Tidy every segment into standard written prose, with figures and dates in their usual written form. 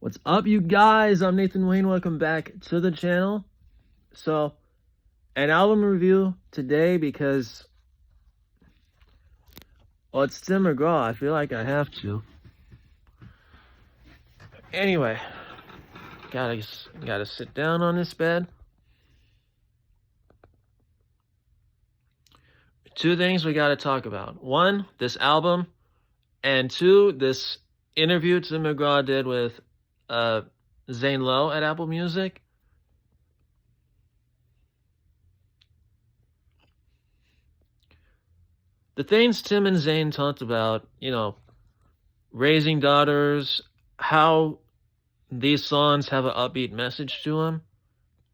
What's up, you guys? I'm Nathan Wayne. Welcome back to the channel. So, an album review today because, well, it's Tim McGraw. I feel like I have to. Anyway, gotta sit down on this bed. Two things we gotta talk about. One, this album, and two, this interview Tim McGraw did with Zane Lowe at Apple Music. The things Tim and Zane talked about, raising daughters, how these songs have an upbeat message to them.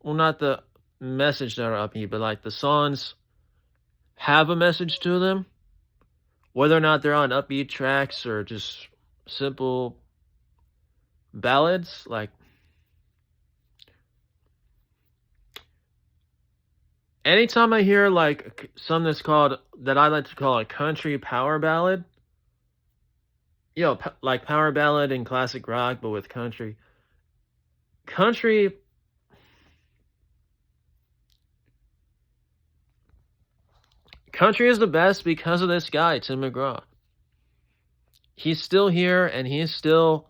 Well, not the message that are upbeat, but like the songs have a message to them. Whether or not they're on upbeat tracks or just simple ballads, like anytime I hear like something that I like to call a country power ballad, like power ballad and classic rock, but with country. Country is the best because of this guy, Tim McGraw. He's still here and he's still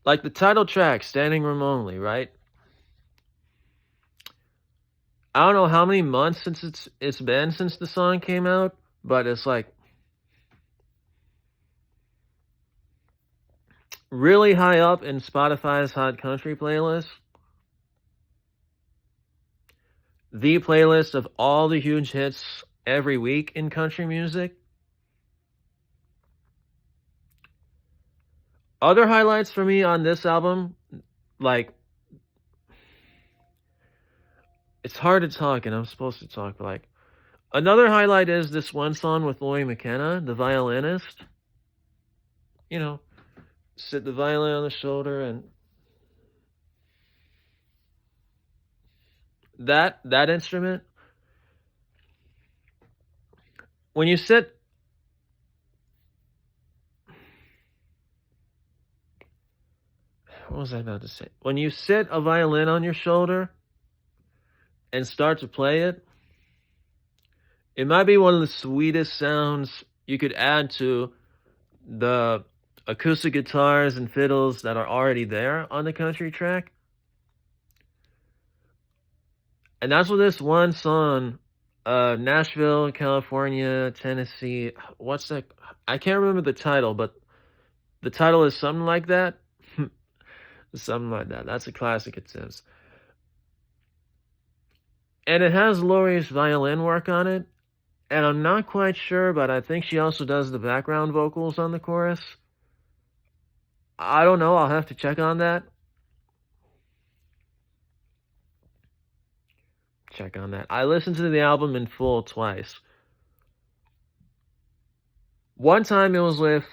like the title track, Standing Room Only, right? I don't know how many months since it's been since the song came out, but it's like really high up in Spotify's Hot Country playlist. The playlist of all the huge hits every week in country music. Other highlights for me on this album, like, it's hard to talk and I'm supposed to talk, but like, another highlight is this one song with Lori McKenna, the violinist. Sit the violin on the shoulder and that instrument. When you sit, what was I about to say? When you sit a violin on your shoulder and start to play it, it might be one of the sweetest sounds you could add to the acoustic guitars and fiddles that are already there on the country track. And that's what this one song, Nashville, California, Tennessee, what's that? I can't remember the title, but the title is something like that. Something like that. That's a classic, it says. And it has Lori's violin work on it. And I'm not quite sure, but I think she also does the background vocals on the chorus. I don't know. I'll have to check on that. I listened to the album in full twice. One time it was with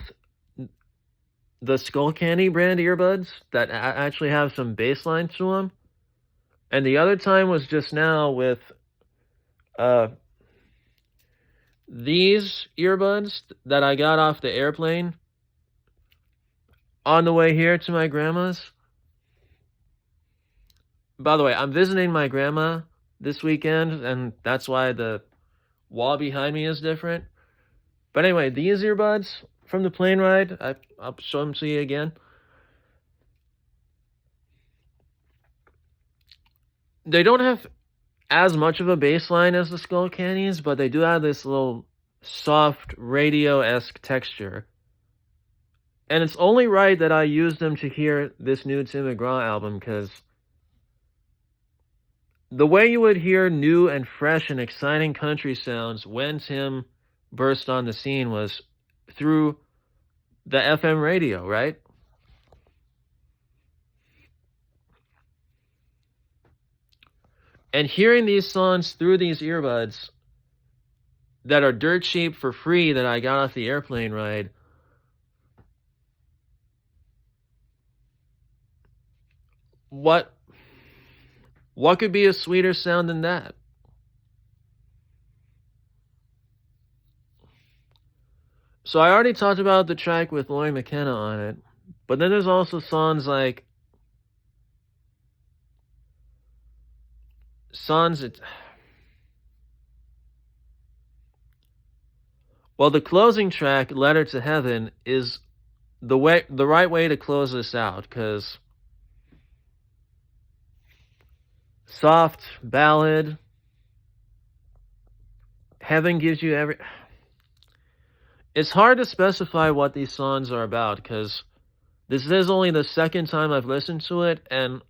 the Skull Candy brand earbuds that actually have some bass line to them. And the other time was just now with these earbuds that I got off the airplane on the way here to my grandma's. By the way, I'm visiting my grandma this weekend, and that's why the wall behind me is different. But anyway, these earbuds from the plane ride, I'll show them to you again. They don't have as much of a bass line as the Skull Candies, but they do have this little soft radio-esque texture. And it's only right that I use them to hear this new Tim McGraw album, because the way you would hear new and fresh and exciting country sounds when Tim burst on the scene was through the FM radio, right? And hearing these songs through these earbuds that are dirt cheap for free that I got off the airplane ride, what could be a sweeter sound than that? So I already talked about the track with Laurie McKenna on it, but then there's also songs it. Well, the closing track, "Letter to Heaven," is the right way to close this out, because soft ballad, heaven gives you every. It's hard to specify what these songs are about, because this is only the second time I've listened to it, and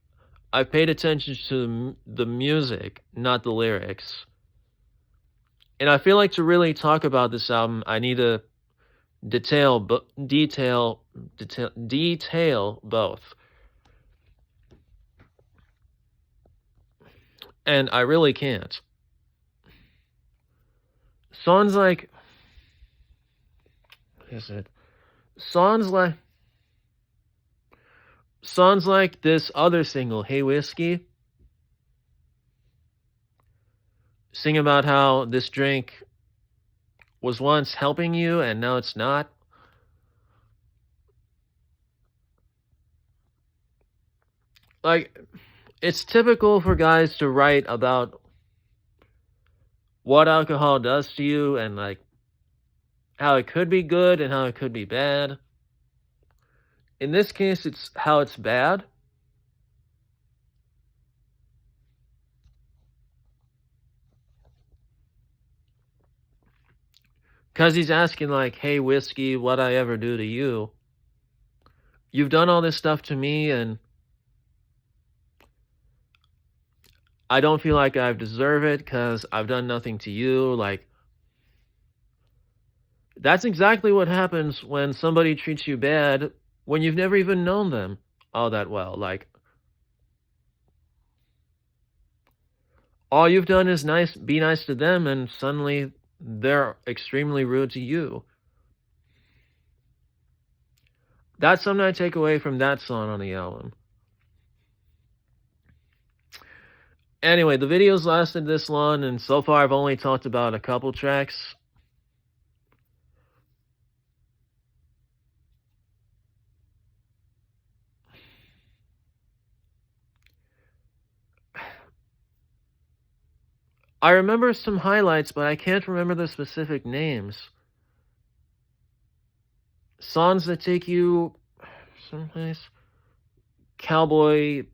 I've paid attention to the music, not the lyrics. And I feel like to really talk about this album, I need to detail both. And I really can't. Songs like, what is it? Songs like this other single, "Hey Whiskey," sing about how this drink was once helping you and now it's not. Like, it's typical for guys to write about what alcohol does to you, and like how it could be good and how it could be bad. In this case, it's how it's bad. Because he's asking, like, "Hey, whiskey, what'd I ever do to you? You've done all this stuff to me, and I don't feel like I deserve it because I've done nothing to you." Like, that's exactly what happens when somebody treats you bad when you've never even known them all that well. Like, all you've done is be nice to them, and suddenly they're extremely rude to you. That's something I take away from that song on the album. Anyway, the video's lasted this long, and so far I've only talked about a couple tracks. I remember some highlights, but I can't remember the specific names. Songs that take you someplace. Cowboy.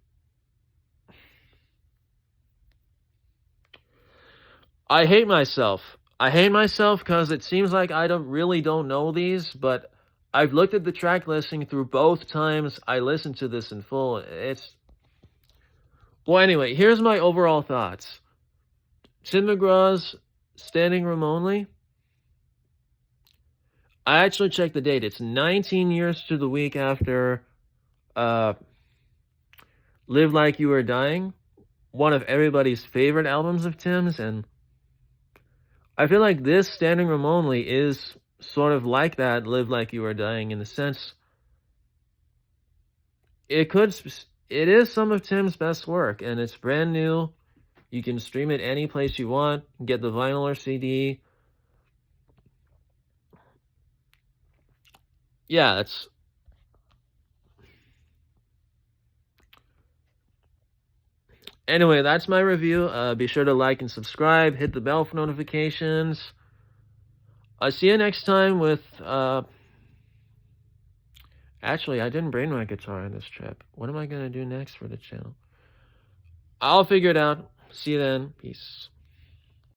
I hate myself. I hate myself because it seems like I really don't know these, but I've looked at the track listing through both times I listened to this in full. Well, anyway, here's my overall thoughts. Tim McGraw's "Standing Room Only." I actually checked the date. It's 19 years to the week after "Live Like You Were Dying," one of everybody's favorite albums of Tim's, and I feel like this "Standing Room Only" is sort of like that "Live Like You Were Dying" in the sense it is some of Tim's best work, and it's brand new. You can stream it any place you want, get the vinyl or CD. Yeah, it's... Anyway, that's my review. Be sure to like and subscribe, hit the bell for notifications. I'll see you next time with... Actually, I didn't bring my guitar on this trip. What am I going to do next for the channel? I'll figure it out. See you then. Peace.